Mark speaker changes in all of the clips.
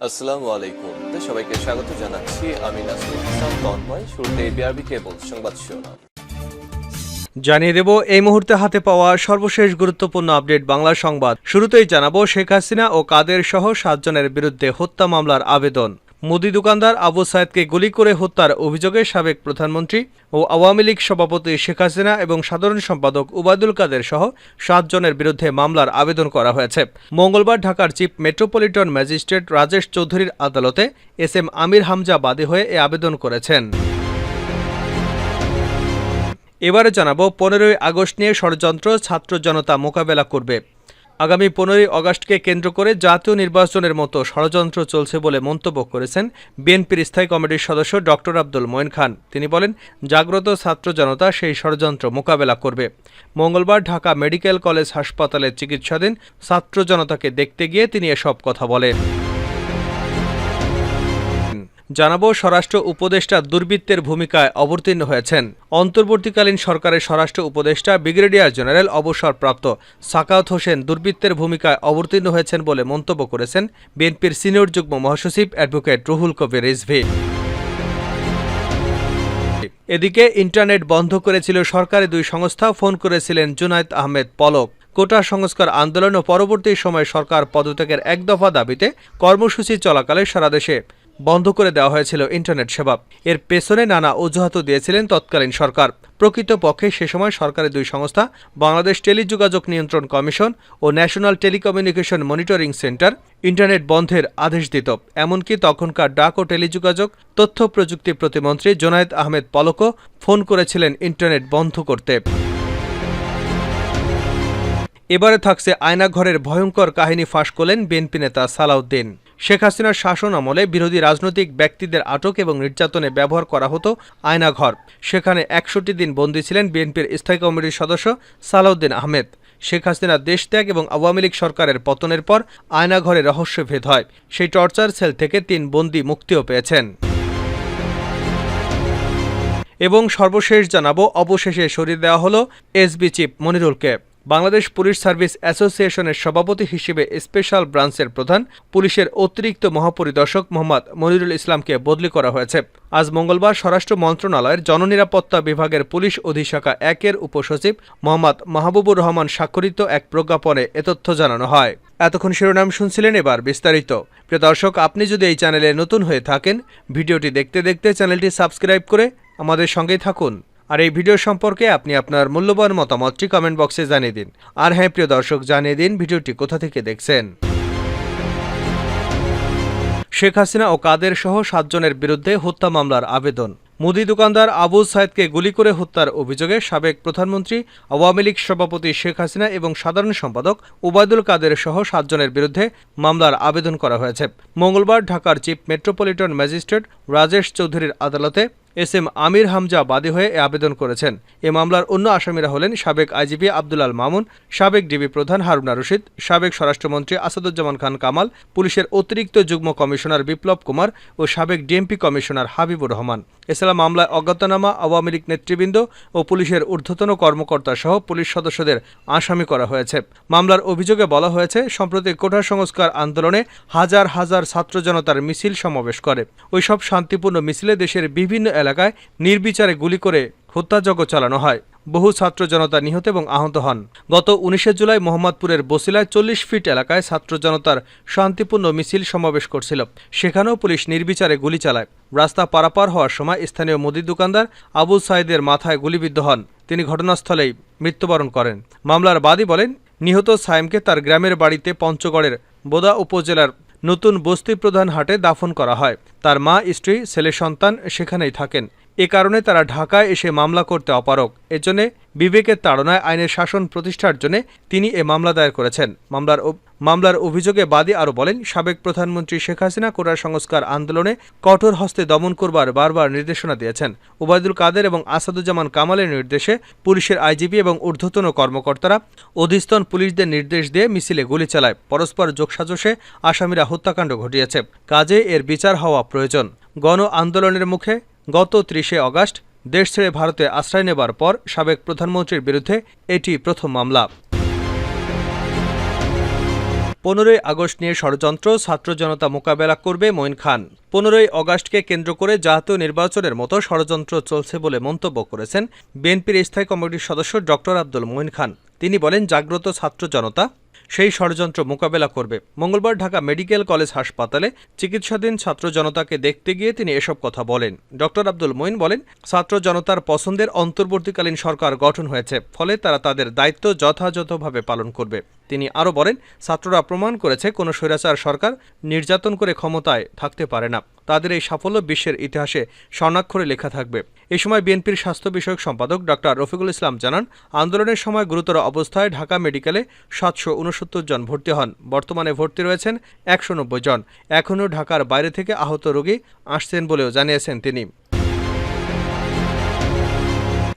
Speaker 1: আসসালামু আলাইকুম। সবাইকে স্বাগত জানাচ্ছি। আমি নাসরুল ইসলাম তন্ময়। শুরুতে বিআরবি কেবল সংবাদ শিরোনাম
Speaker 2: জানিয়ে দেব এই মুহূর্তে হাতে পাওয়া সর্বশেষ গুরুত্বপূর্ণ আপডেট বাংলা সংবাদ। শুরুতেই জানাবো শেখ হাসিনা ও কাদের সহ 7 জনের বিরুদ্ধে হত্যা মামলার আবেদন। মুদি দোকানদার আবু সায়েদকে গুলি করে হত্যার অভিযোগে সাবেক প্রধানমন্ত্রী ও আওয়ামী লীগ সভাপতি শেখ হাসিনা এবং সাধারণ সম্পাদক ওবায়দুল কাদের সহ 7 জনের বিরুদ্ধে মামলার আবেদন করা হয়েছে। মঙ্গলবার ঢাকার চিফ মেট্রোপলিটন ম্যাজিস্ট্রেট রাজেশ চৌধুরীর আদালতে এস.এম. আমির হামজা বাদী হয়ে এ আবেদন করেছেন। এবারে জানাবো 15ই আগস্ট নিয়ে ষড়যন্ত্র ছাত্র জনতা মোকাবেলা করবে। আগামী 15ই আগস্টকে কেন্দ্র করে জাতীয় নির্বাচনের মতো ষড়যন্ত্র চলছে বলে মন্তব্য করেছেন বিএনপির স্থায়ী কমিটির সদস্য ডক্টর আব্দুল মঈন খান। তিনি বলেন, জাগ্রত ছাত্র জনতা সেই ষড়যন্ত্র মোকাবেলা করবে। মঙ্গলবার ঢাকা মেডিকেল কলেজ হাসপাতালে চিকিৎসাধীন ছাত্র জনতাকে দেখতে গিয়ে তিনি এসব কথা বলেন। জানাবো স্বরাষ্ট্র উপদেষ্টা দুর্বৃত্তের ভূমিকায় অবতীর্ণ হয়েছেন। অন্তর্বর্তীকালীন সরকারের স্বরাষ্ট্র উপদেষ্টা ব্রিগেডিয়ার জেনারেল অবসরপ্রাপ্ত সাখাওয়াত হোসেন দুর্বৃত্তের ভূমিকায় অবতীর্ণ হয়েছেন বলে মন্তব্য করেছেন বিএনপির সিনিয়র যুগ্ম মহাসচিব অ্যাডভোকেট রুহুল কবির রিজভী। এদিকে ইন্টারনেট বন্ধ করেছিল সরকারি 2 সংস্থা। ফোন করেছিলেন জুনায়েদ আহমেদ পলক। কোটা সংস্কার আন্দোলন ও পরবর্তী সময়ে সরকার পদত্যাগের 1 দফা দাবিতে কর্মসূচি চলাকালে সারা দেশে বন্ধ করে দেওয়া হয়েছিল ইন্টারনেট সেবা। এর পেছনে নানা অজুহাতও দিয়েছিলেন তৎকালীন সরকার। প্রকৃতপক্ষে সে সময় সরকারি 2 সংস্থা বাংলাদেশ টেলিযোগাযোগ নিয়ন্ত্রণ কমিশন ও national telecommunication monitoring centre internet বন্ধের আদেশ দিত। এমনকি তখনকার ডাক ও টেলিযোগাযোগ তথ্য প্রযুক্তি প্রতিমন্ত্রী জুনায়েদ আহমেদ পলকও ফোন করেছিলেন ইন্টারনেট বন্ধ করতে। এবারে থাকছে আয়নাঘরের ভয়ঙ্কর কাহিনী ফাঁস করলেন বিএনপি নেতা সালাউদ্দিন। শেখ হাসিনার শাসন আমলে বিরোধী রাজনৈতিক ব্যক্তিদের আটক এবং নির্যাতনে ব্যবহার করা হতো আয়নাঘর। সেখানে 61 দিন বন্দী ছিলেন বিএনপির স্থায়ী কমিটির সদস্য সালাউদ্দিন আহমেদ। শেখ হাসিনার দেশত্যাগ এবং আওয়ামী লীগ সরকারের পতনের পর আয়নাঘরে রহস্যভেদ হয়। সেই টর্চার সেল থেকে 3 বন্দী মুক্তিও পেয়েছেন। এবং সর্বশেষ জানাবো অবশেষে সরিয়ে দেওয়া হলো এসবি চিফ মনিরুলকে। বাংলাদেশ পুলিশ সার্ভিস অ্যাসোসিয়েশনের সভাপতি হিসেবে স্পেশাল ব্রাঞ্চের প্রধান পুলিশের অতিরিক্ত মহাপরিদর্শক মোহাম্মদ মনিরুল ইসলামকে বদলি করা হয়েছে। আজ মঙ্গলবার স্বরাষ্ট্র মন্ত্রণালয়ের জননিরাপত্তা বিভাগের পুলিশ অধিশাখা 1-এর উপসচিব মোহাম্মদ মাহবুবুর রহমান স্বাক্ষরিত এক প্রজ্ঞাপনে এ তথ্য জানানো হয়। এতক্ষণ শিরোনাম শুনছিলেন, এবার বিস্তারিত। প্রিয় দর্শক, আপনি যদি এই চ্যানেলে নতুন হয়ে থাকেন, ভিডিওটি দেখতে দেখতে চ্যানেলটি সাবস্ক্রাইব করে আমাদের সঙ্গেই থাকুন। আর এই ভিডিও সম্পর্কে আপনি আপনার মূল্যবান মতামতটি কমেন্ট বক্সে জানিয়ে দিন। আর হ্যাঁ প্রিয় দর্শক, জানিয়ে দিন ভিডিওটি কোথা থেকে দেখছেন। শেখ হাসিনা ও কাদের সহ 7 জনের বিরুদ্ধে হত্যা মামলার আবেদন। মুদি দোকানদার আবু সায়েদকে গুলি করে হত্যার অভিযোগে সাবেক প্রধানমন্ত্রী আওয়ামী লীগ সভাপতি শেখ হাসিনা এবং সাধারণ সম্পাদক ওবায়দুল কাদের সহ 7 জনের বিরুদ্ধে মামলার আবেদন করা হয়েছে। মঙ্গলবার ঢাকার চিফ মেট্রোপলিটন ম্যাজিস্ট্রেট রাজেশ চৌধুরীর আদালতে এস.এম. আমির হামজা বাদী হয়ে এ আবেদন করেছেন। এ মামলার অন্য আসামিরা হলেন সাবেক আইজিপি আব্দুল আল মামুন, সাবেক ডিবি প্রধান হারুনা রশিদ, সাবেক স্বরাষ্ট্রমন্ত্রী আসাদুজ্জামান খান কামাল, পুলিশের অতিরিক্ত যুগ্ম কমিশনার বিপ্লব কুমার ও সাবেক ডিএমপি কমিশনার হাবিবুর রহমান। এছাড়া মামলায় অজ্ঞাতনামা আওয়ামী লীগ নেতৃবৃন্দ ও পুলিশের ঊর্ধ্বতন কর্মকর্তা সহ পুলিশ সদস্যদের আসামি করা হয়েছে। মামলার অভিযোগে বলা হয়েছে, সম্প্রতি কোটা সংস্কার আন্দোলনে হাজার হাজার ছাত্র জনতার মিছিল সমাবেশ করে। ওইসব শান্তিপূর্ণ মিছিলে দেশের বিভিন্ন এলাকায় নির্বিচারে গুলি করে হত্যাযজ্ঞ চালানো হয়। বহু ছাত্র জনতা নিহত এবং আহত হন। গত 19 জুলাই মোহাম্মদপুরের বসিলায় 40 ফিট এলাকায় ছাত্র জনতার শান্তিপূর্ণ মিছিল সমাবেশ করছিল। সেখানেও পুলিশ নির্বিচারে গুলি চালায়। রাস্তা পারাপার হওয়ার সময় স্থানীয় মুদি দোকানদার আবু সাইদের মাথায় গুলিবিদ্ধ হন। তিনি ঘটনাস্থলেই মৃত্যুবরণ করেন। মামলার বাদী বলেন, নিহত সায়েমকে তার গ্রামের বাড়িতে পঞ্চগড়ের বোদা উপজেলার নতুন বস্তি প্রধান হাটে দাফন করা হয়। তার মা, স্ত্রী, ছেলে সন্তান সেখানেই থাকেন। এ কারণে তারা ঢাকায় এসে মামলা করতে অপারগ। এজন্য বিবেকের তাড়নায় আইনের শাসন প্রতিষ্ঠার জন্য তিনি এ মামলা দায়ের করেছেন। মামলার অভিযোগে বাদী আরও বলেন, সাবেক প্রধানমন্ত্রী শেখ হাসিনা কোটা সংস্কার আন্দোলনে কঠোর হস্তে দমন করবার বারবার নির্দেশনা দিয়েছেন। ওবায়দুল কাদের এবং আসাদুজ্জামান কামালের নির্দেশে পুলিশের আইজিপি এবং ঊর্ধ্বতন কর্মকর্তারা অধস্তন পুলিশদের নির্দেশ দিয়ে মিছিলে গুলি চালায়। পরস্পর যোগসাজশে আসামিরা হত্যাকাণ্ড ঘটিয়েছে। কাজে এর বিচার হওয়া প্রয়োজন। গণ আন্দোলনের মুখে গত 30 আগস্ট দেশ ছেড়ে ভারতে আশ্রয় নেবার পর সাবেক প্রধানমন্ত্রীর বিরুদ্ধে এটি প্রথম মামলা। 15ই আগস্ট নিয়ে ষড়যন্ত্র, ছাত্র জনতা মোকাবেলা করবে মঈন খান। 15ই আগস্টকে কেন্দ্র করে জাতীয় নির্বাচনের মতো ষড়যন্ত্র চলছে বলে মন্তব্য করেছেন বিএনপির স্থায়ী কমিটির সদস্য ডক্টর আব্দুল মঈন খান। তিনি বলেন, জাগ্রত ছাত্র জনতা সেই ষড়যন্ত্র মোকাবেলা করবে। মঙ্গলবার ঢাকা মেডিকেল কলেজ হাসপাতালে চিকিৎসাধীন ছাত্র জনতাকে দেখতে গিয়ে তিনি এসব কথা বলেন। ডক্টর আব্দুল মঈন বলেন, ছাত্র জনতার পছন্দের অন্তর্বর্তীকালীন সরকার গঠন হয়েছে, ফলে তারা তাদের দায়িত্ব যথাযথভাবে পালন করবে। তিনি আরও বলেন, ছাত্ররা প্রমাণ করেছে কোনো স্বৈরাচার সরকার নির্যাতন করে ক্ষমতায় থাকতে পারে না। তাদের এই সাফল্য বিশ্বের ইতিহাসে স্বর্ণাক্ষরে লেখা থাকবে। এ সময় বিএনপির স্বাস্থ্য বিষয়ক সম্পাদক ডক্টর রফিকুল ইসলাম জানান, আন্দোলনের সময় গুরুতর অবস্থায় ঢাকা মেডিকেলে 769 জন ভর্তি হন। বর্তমানে ভর্তি রয়েছেন 190 জন। এখনও ঢাকার বাইরে থেকে আহত রোগী আসছেন বলেও জানিয়েছেন তিনি।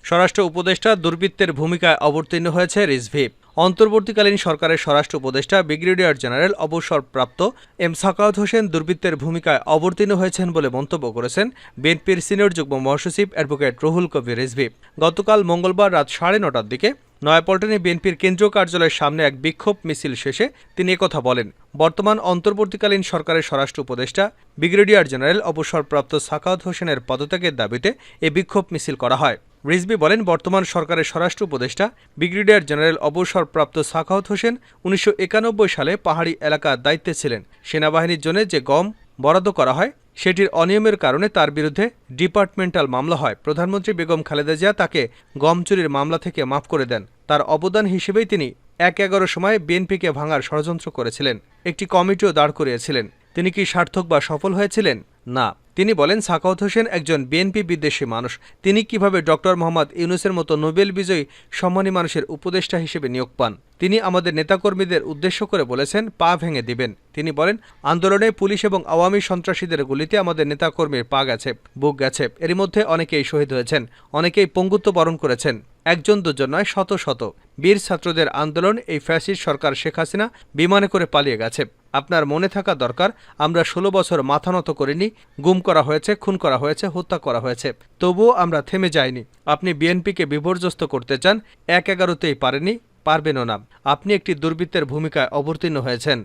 Speaker 2: স্বরাষ্ট্র উপদেষ্টা দুর্বৃত্তের ভূমিকায় অবতীর্ণ হয়েছে রিজভী। অন্তর্বর্তীকালীন সরকারের স্বরাষ্ট্র উপদেষ্টা ব্রিগেডিয়ার জেনারেল অবসরপ্রাপ্ত এম সাখাওয়াত হোসেন দুর্বৃত্তের ভূমিকায় অবতীর্ণ হয়েছেন বলে মন্তব্য করেছেন বিএনপির সিনিয়র যুগ্ম মহাসচিব অ্যাডভোকেট রুহুল কবির রিজভী। গতকাল মঙ্গলবার রাত 9:30টার দিকে নয়াপল্টনে বিএনপির কেন্দ্রীয় কার্যালয়ের সামনে এক বিক্ষোভ মিছিল শেষে তিনি একথা বলেন। বর্তমান অন্তর্বর্তীকালীন সরকারের স্বরাষ্ট্র উপদেষ্টা ব্রিগেডিয়ার জেনারেল অবসরপ্রাপ্ত সাখাওয়াত হোসেনের পদত্যাগের দাবিতে এ বিক্ষোভ মিছিল করা হয়। রিজভী বলেন, বর্তমান সরকারের স্বরাষ্ট্র উপদেষ্টা ব্রিগেডিয়ার জেনারেল অবসরপ্রাপ্ত সাখাওয়াত হোসেন 1991 সালে পাহাড়ি এলাকার দায়িত্বে ছিলেন। সেনাবাহিনীর জন্য যে গম বরাদ্দ করা হয় সেটির অনিয়মের কারণে তার বিরুদ্ধে ডিপার্টমেন্টাল মামলা হয়। প্রধানমন্ত্রী বেগম খালেদা জিয়া তাকে গম চুরির মামলা থেকে মাফ করে দেন। তার অবদান হিসেবেই তিনি 1/11 সময় বিএনপিকে ভাঙার ষড়যন্ত্র করেছিলেন, একটি কমিটিও দাঁড় করিয়েছিলেন। তিনি কি সার্থক বা সফল হয়েছিলেন? না। তিনি বলেন, সাখাওয়াত হোসেন একজন বিএনপি বিদ্বেষী মানুষ। তিনি কিভাবে ডক্টর মোহাম্মদ ইউনূসের মতো নোবেল বিজয়ী সম্মানী মানুষের উপদেষ্টা হিসেবে নিয়োগ পান? তিনি আমাদের নেতাকর্মীদের উদ্দেশ্য করে বলেছেন, পা ভেঙে দিবেন। তিনি বলেন, আন্দোলনে পুলিশ এবং আওয়ামী সন্ত্রাসীদের গুলিতে আমাদের নেতাকর্মীর পা গেছে, বুক গেছে। এর মধ্যে অনেকেই শহীদ হয়েছেন, অনেকেই পঙ্গুত্ব বরণ করেছেন। একজন দুজন নয়, শত শত বীর ছাত্রদের আন্দোলন এই ফ্যাসিস্ট সরকার শেখ হাসিনা বিমানে করে পালিয়ে গেছে। আপনার মনে থাকা দরকার, আমরা 16 বছর মাথা নত করিনি। গুম করা হয়েছে, খুন করা হয়েছে, হত্যা করা হয়েছে, তবুও আমরা থেমে যাইনি। আপনি বিএনপিকে বিপর্যস্ত করতে চান, 1/11তেই পারেনি, পারবেনও না। আপনি একটি দুর্বৃত্তের ভূমিকায় অবতীর্ণ হয়েছেন।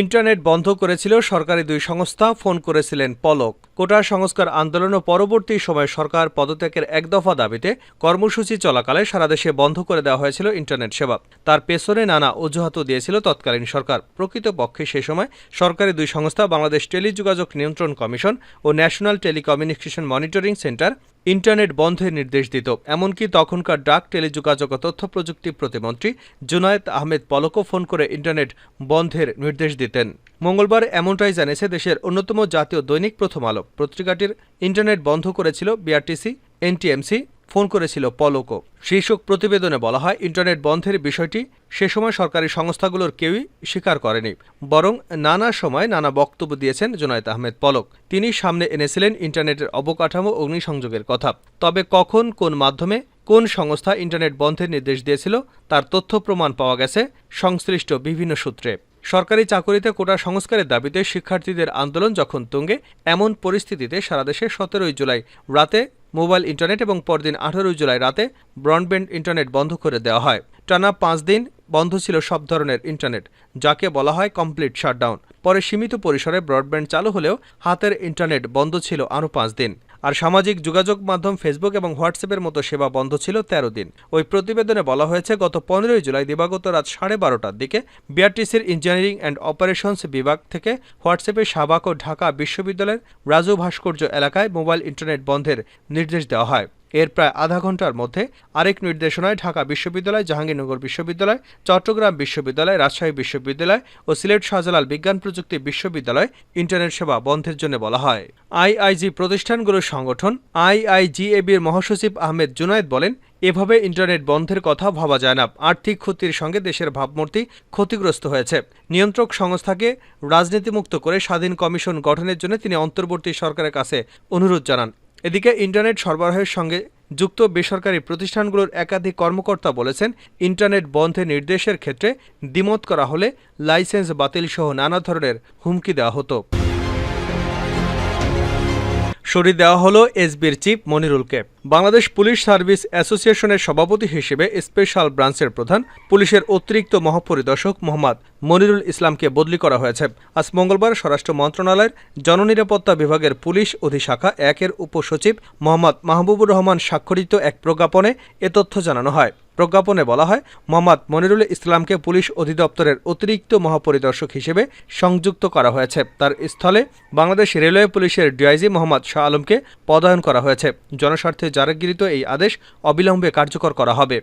Speaker 2: ইন্টারনেট বন্ধ করেছিল সরকারি 2 সংস্থা, ফোন করেছিলেন পলক। কোটা সংস্কার আন্দোলন ও পরবর্তী সময়ে সরকার পদত্যাগের 1 দফা দাবিতে কর্মসূচি চলাকালে সারা দেশে বন্ধ করে দেওয়া হয়েছিল ইন্টারনেট সেবা। তার পেছনে নানা অজুহাতও দিয়েছিল তৎকালীন সরকার। প্রকৃতপক্ষে সে সময় সরকারি 2 সংস্থা বাংলাদেশ টেলিযোগাযোগ নিয়ন্ত্রণ কমিশন ও national telecommunication monitoring centre internet বন্ধের নির্দেশ দিত। এমনকি তখনকার ডাক, টেলিযোগাযোগ ও তথ্য প্রযুক্তি প্রতিমন্ত্রী জুনায়েদ আহমেদ পলকও ফোন করে ইন্টারনেট বন্ধের নির্দেশ দিতেন। মঙ্গলবার এমনটাই জানিয়েছে দেশের অন্যতম জাতীয় দৈনিক প্রথম আলো। পত্রিকাটির ইন্টারনেট বন্ধ করেছিল বিআরটিসি, এনটিএমসি, ফোন করেছিল পলকও। শীর্ষক প্রতিবেদনে বলা হয়, ইন্টারনেট বন্ধের বিষয়টি সে সময় সরকারি সংস্থাগুলোর কেউই স্বীকার করেনি, বরং নানা সময় নানা বক্তব্য দিয়েছেন জুনায়েদ আহমেদ পলক। তিনি সামনে এনেছিলেন ইন্টারনেটের অবকাঠামো অগ্নিসংযোগের কথা। তবে কখন, কোন মাধ্যমে, কোন সংস্থা ইন্টারনেট বন্ধের নির্দেশ দিয়েছিল তার তথ্য প্রমাণ পাওয়া গেছে সংশ্লিষ্ট বিভিন্ন সূত্রে। সরকারি চাকুরিতে কোটা সংস্কারের দাবিতে শিক্ষার্থীদের আন্দোলন যখন তুঙ্গে, এমন পরিস্থিতিতে সারা দেশে 17 জুলাই রাতে মোবাইল ইন্টারনেট এবং পরদিন 18 জুলাই রাতে ব্রডব্যান্ড ইন্টারনেট বন্ধ করে দেওয়া হয়। টানা 5 দিন বন্ধ ছিল সব ধরনের ইন্টারনেট, যাকে বলা হয় কমপ্লিট শাটডাউন। পরে সীমিত পরিসরে ব্রডব্যান্ড চালু হলেও হাতের ইন্টারনেট বন্ধ ছিল আরও 5 দিন। আর সামাজিক যোগাযোগ মাধ্যম ফেসবুক এবং হোয়াটসঅ্যাপের মতো সেবা বন্ধ ছিল 13 দিন। ওই প্রতিবেদনে বলা হয়েছে, গত 15 জুলাই দিবাগত রাত 12:30টার দিকে বিআরটিসির ইঞ্জিনিয়ারিং অ্যান্ড অপারেশনস বিভাগ থেকে হোয়াটসঅ্যাপে শাহবাগ ও ঢাকা বিশ্ববিদ্যালয়ের রাজু ভাস্কর্য এলাকায় মোবাইল ইন্টারনেট বন্ধের নির্দেশ দেওয়া হয়। এর প্রায় আধা ঘন্টার মধ্যে আরেক নির্দেশনায় ঢাকা বিশ্ববিদ্যালয়, জাহাঙ্গীরনগর বিশ্ববিদ্যালয়, চট্টগ্রাম বিশ্ববিদ্যালয়, রাজশাহী বিশ্ববিদ্যালয় ও সিলেট শাহজালাল বিজ্ঞান প্রযুক্তি বিশ্ববিদ্যালয় ইন্টারনেট সেবা বন্ধের জন্য বলা হয়। আইআইজি প্রতিষ্ঠানগুলোর সংগঠন আইআইজিএবির মহাসচিব আহমেদ জুনায়েদ বলেন, এভাবে ইন্টারনেট বন্ধের কথা ভাবা যায় না। আর্থিক ক্ষতির সঙ্গে দেশের ভাবমূর্তি ক্ষতিগ্রস্ত হয়েছে। নিয়ন্ত্রক সংস্থাকে রাজনীতিমুক্ত করে স্বাধীন কমিশন গঠনের জন্য তিনি অন্তর্বর্তী সরকারের কাছে অনুরোধ জানান। এদিকে ইন্টারনেট সরবরাহের সঙ্গে যুক্ত বেসরকারি প্রতিষ্ঠানগুলোর একাধিক কর্মকর্তা বলেছেন, ইন্টারনেট বন্ধের নির্দেশের ক্ষেত্রে দ্বিমত করা হলে লাইসেন্স বাতিল সহ নানা ধরনের হুমকি দেওয়া হতো। সরিয়ে দেওয়া হলো এসবির চিফ মনিরুলকে। বাংলাদেশ পুলিশ সার্ভিস অ্যাসোসিয়েশনের সভাপতি হিসেবে স্পেশাল ব্রাঞ্চের প্রধান পুলিশের অতিরিক্ত মহাপরিদর্শক মোহাম্মদ মনিরুল ইসলামকে বদলি করা হয়েছে। আজ মঙ্গলবার স্বরাষ্ট্র মন্ত্রণালয়ের জননিরাপত্তা বিভাগের পুলিশ অধিশাখা ১-এর উপসচিব মোহাম্মদ মাহবুবুর রহমান স্বাক্ষরিত এক প্রজ্ঞাপনে এ তথ্য জানানো হয়। প্রজ্ঞাপনে বলা হয়, মোহাম্মদ মনিরুল ইসলামকে পুলিশ অধিদপ্তরের অতিরিক্ত মহাপরিদর্শক হিসেবে সংযুক্ত করা হয়েছে। তার স্থলে বাংলাদেশ রেলওয়ে পুলিশের ডিআইজি মোহাম্মদ শাহ আলমকে পদায়ন করা হয়েছে। জনস্বার্থে জারিকৃত এই আদেশ অবিলম্বে কার্যকর করা হবে।